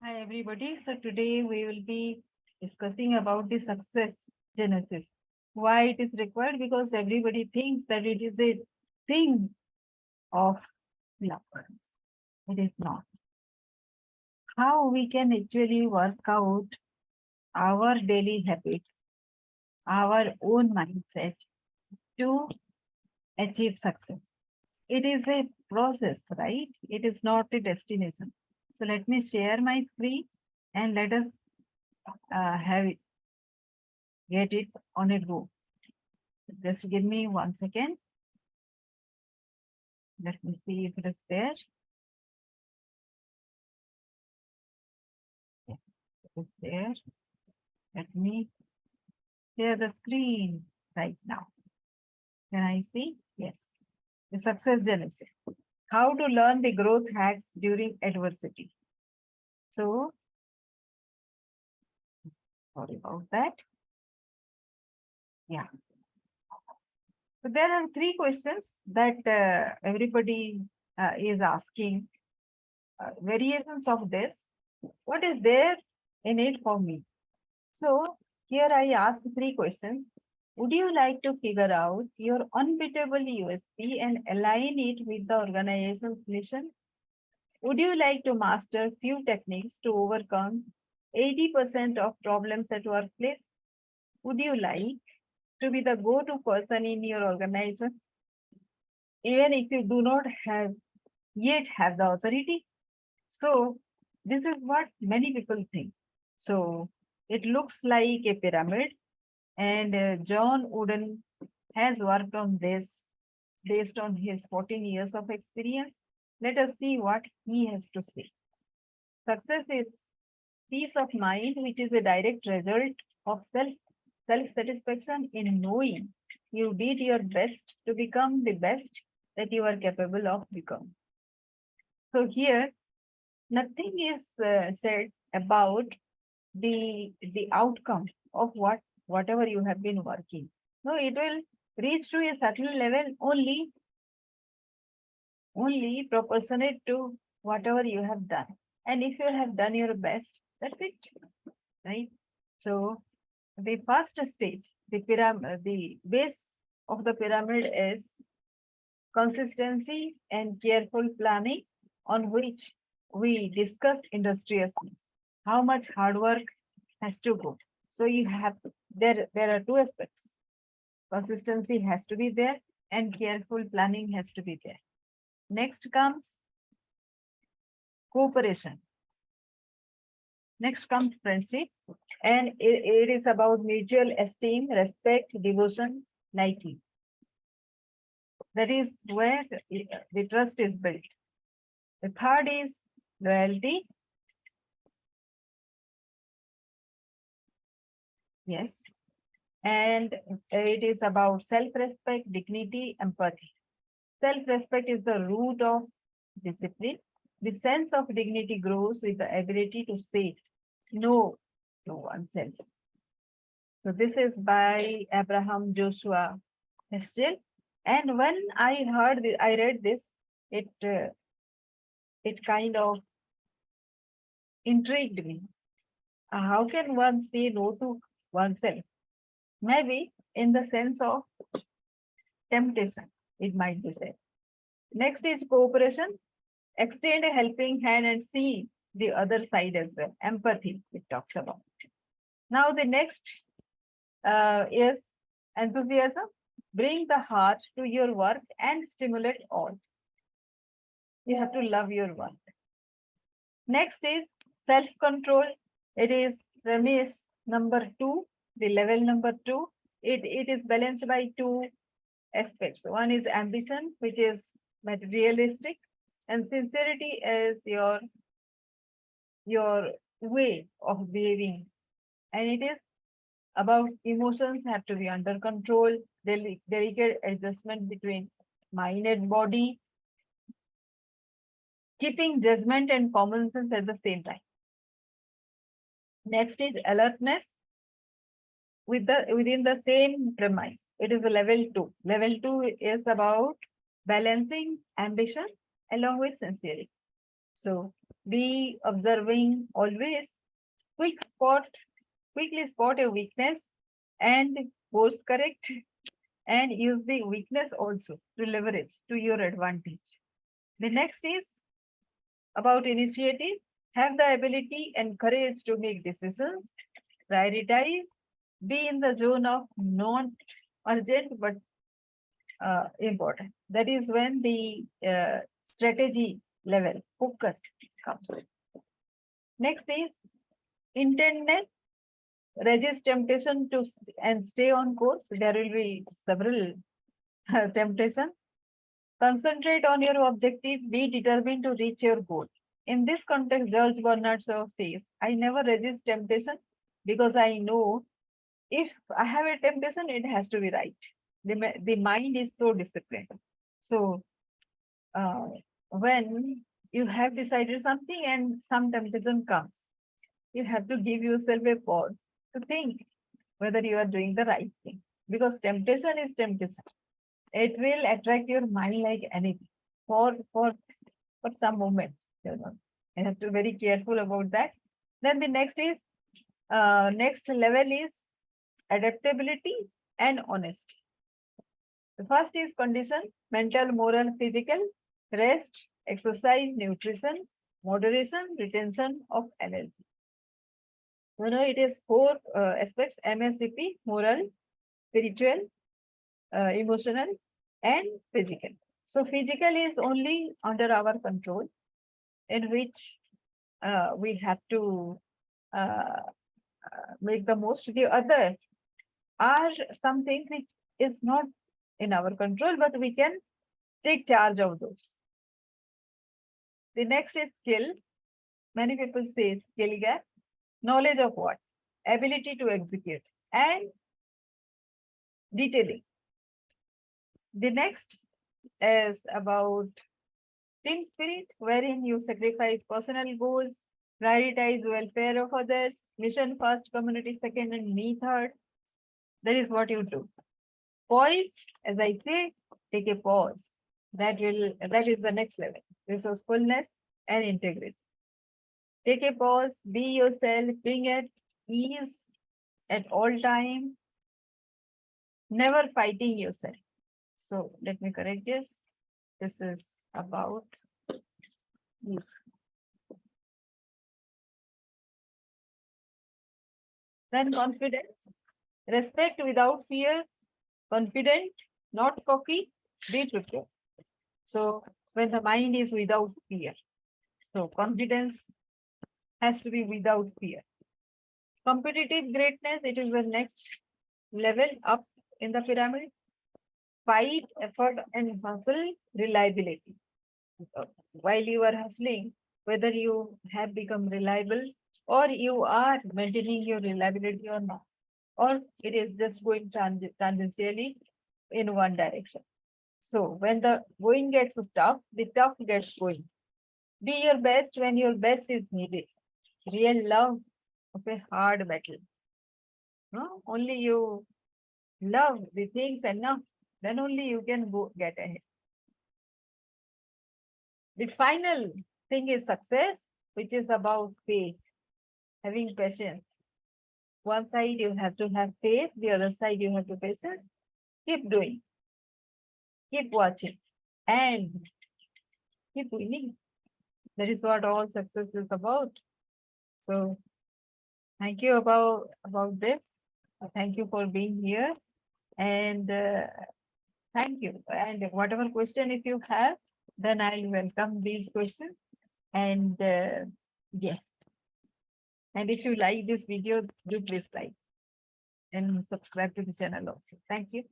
Hi everybody. So today we will be discussing about the success genesis. Why it is required? Because everybody thinks that it is a thing of luck. It is not. How we can actually work out our daily habits, our own mindset to achieve success. It is a process, right? It is not a destination. So let me share my screen and let us have it, get it on a go. Just give me 1 second. Let me see if it is there. Yes, it is there. Let me share the screen right now. Can I see? Yes. The success genesis. How to learn the growth hacks during adversity. So, sorry about that. Yeah. So there are three questions that everybody is asking. Variations of this. What is there in it for me? So here I ask three questions. Would you like to figure out your unbeatable USP and align it with the organization's mission? Would you like to master few techniques to overcome 80% of problems at workplace? Would you like to be the go-to person in your organization, even if you do not yet have the authority? So this is what many people think. So it looks like a pyramid, and John Wooden has worked on this based on his 14 years of experience. Let us see what he has to say. Success is peace of mind, which is a direct result of self-satisfaction in knowing you did your best to become the best that you are capable of becoming. So here, nothing is said about the outcome of whatever you have been working. No, it will reach to a certain level only proportionate to whatever you have done. And if you have done your best, that's it, right? So the first stage, the pyramid, the base of the pyramid is consistency and careful planning, on which we discuss industriousness. How much hard work has to go. So you have there are two aspects. Consistency has to be there and careful planning has to be there. Next comes cooperation. Next comes friendship, and it is about mutual esteem, respect, devotion, liking. That is where the trust is built. The third is loyalty. Yes. And it is about self-respect, dignity, empathy. Self-respect is the root of discipline. The sense of dignity grows with the ability to say no to oneself. So this is by Abraham Joshua Heschel. And when I read this, it kind of intrigued me. How can one say no to oneself? Maybe in the sense of temptation, it might be said. Next is cooperation. Extend a helping hand and see the other side as well. Empathy, it talks about. Now the next is enthusiasm. Bring the heart to your work and stimulate all. You have to love your work. Next is self-control. It is premise number 2, the level number 2. It is balanced by two aspects. One is ambition, which is materialistic, and sincerity is your way of behaving. And it is about emotions have to be under control, delicate adjustment between mind and body, keeping judgment and common sense at the same time. Next is alertness within the same premise. It is a level 2. Level 2 is about balancing ambition along with sincerity. So Be observing always. Quick spot, quickly spot a weakness and course correct, and use the weakness also to leverage to your advantage. The next is about initiative. Have the ability and courage to make decisions, prioritize, be in the zone of non urgent but important. That is when the strategy level focus comes. Next is intentness, resist temptation to and stay on course. There will be several temptation. Concentrate on your objective. Be determined to reach your goal. In this context, George Bernard Shaw says, "I never resist temptation because I know if I have a temptation, it has to be right." The mind is so disciplined. So uh, when you have decided something and some temptation comes, you have to give yourself a pause to think whether you are doing the right thing. Because temptation is temptation. It will attract your mind like anything for some moments. You have to be very careful about that. Then the next is next level is adaptability and honesty. The first is condition, mental, moral, physical, rest, exercise, nutrition, moderation, retention of energy. It is four aspects: MSCP, moral, spiritual, emotional, and physical. So physical is only under our control, in which we have to make the most. The other are something which is not in our control, but we can take charge of those. The next is skill. Many people say skill gap. Knowledge of what? Ability to execute and detailing. The next is about team spirit, wherein you sacrifice personal goals, prioritize welfare of others, mission first, community second, and me third. That is what you do. Poise, as I say, take a pause. That is the next level. Resourcefulness and integrity. Take a pause, be yourself, bring at ease at all time, never fighting yourself. So let me correct this. This is about this. Then confidence, respect without fear, confident, not cocky, be prepared. So when the mind is without fear, so confidence has to be without fear. Competitive greatness, it is the next level up in the pyramid. Fight, effort, and hustle, reliability. While you are hustling, whether you have become reliable or you are maintaining your reliability or not, or it is just going tangentially in one direction. So when the going gets tough, the tough gets going. Be your best when your best is needed. Real love of a hard battle. No, only you love the things enough, then only you can go get ahead. The final thing is success, which is about faith, having patience. One side you have to have faith, the other side you have to patience. Keep doing, keep watching, and keep winning. That is what all success is about. So thank you about this. Thank you for being here, and thank you. And whatever question if you have, then I'll welcome these questions. And yes, and if you like this video, do please like and subscribe to the channel also. Thank you.